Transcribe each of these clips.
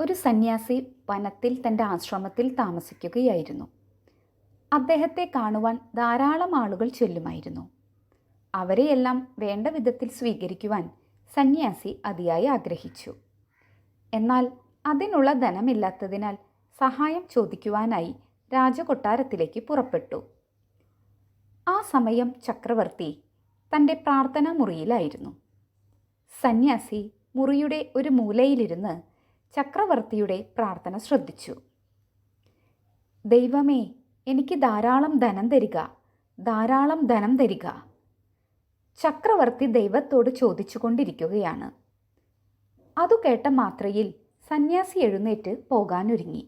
ഒരു സന്യാസി വനത്തിൽ തൻ്റെ ആശ്രമത്തിൽ താമസിക്കുകയായിരുന്നു. അദ്ദേഹത്തെ കാണുവാൻ ധാരാളം ആളുകൾ ചെല്ലുമായിരുന്നു. അവരെയെല്ലാം വേണ്ട വിധത്തിൽ സ്വീകരിക്കുവാൻ സന്യാസി അതിയായി ആഗ്രഹിച്ചു. എന്നാൽ അതിനുള്ള ധനമില്ലാത്തതിനാൽ സഹായം ചോദിക്കുവാനായി രാജകൊട്ടാരത്തിലേക്ക് പുറപ്പെട്ടു. ആ സമയം ചക്രവർത്തി തൻ്റെ പ്രാർത്ഥനാ മുറിയിലായിരുന്നു. സന്യാസി മുറിയുടെ ഒരു മൂലയിലിരുന്ന് ചക്രവർത്തിയുടെ പ്രാർത്ഥന ശ്രദ്ധിച്ചു. ദൈവമേ, എനിക്ക് ധാരാളം ധനം തരിക, ധാരാളം ധനം തരിക. ചക്രവർത്തി ദൈവത്തോട് ചോദിച്ചുകൊണ്ടിരിക്കുകയാണ്. അതു കേട്ട മാത്രയിൽ സന്യാസി എഴുന്നേറ്റ് പോകാനൊരുങ്ങി.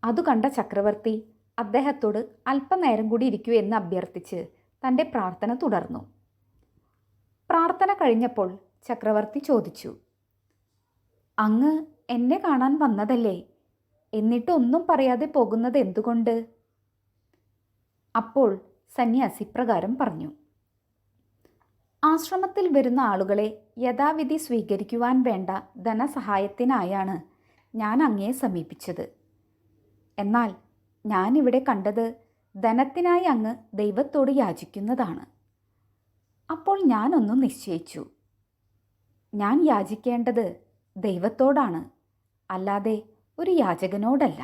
അതു കണ്ട ചക്രവർത്തി അദ്ദേഹത്തോട് അല്പനേരം കൂടി ഇരിക്കൂ എന്ന് അഭ്യർത്ഥിച്ച് തൻ്റെ പ്രാർത്ഥന തുടർന്നു. പ്രാർത്ഥന കഴിഞ്ഞപ്പോൾ ചക്രവർത്തി ചോദിച്ചു, അങ്ങ് എന്നെ കാണാൻ വന്നതല്ലേ, എന്നിട്ട് ഒന്നും പറയാതെ പോകുന്നത് എന്തുകൊണ്ട്? അപ്പോൾ സന്യാസി പ്രകാരം പറഞ്ഞു, ആശ്രമത്തിൽ വരുന്ന ആളുകളെ യഥാവിധി സ്വീകരിക്കുവാൻ വേണ്ട ധനസഹായത്തിനായാണ് ഞാൻ അങ്ങയെ സമീപിച്ചത്. എന്നാൽ ഞാനിവിടെ കണ്ടത് ധനത്തിനായി അങ്ങ് ദൈവത്തോട് യാചിക്കുന്നതാണ്. അപ്പോൾ ഞാനൊന്ന് നിശ്ചയിച്ചു. ഞാൻ യാചിക്കേണ്ടത് ദൈവത്തോടാണ്, അല്ലാതെ ഒരു യാചകനോടല്ല.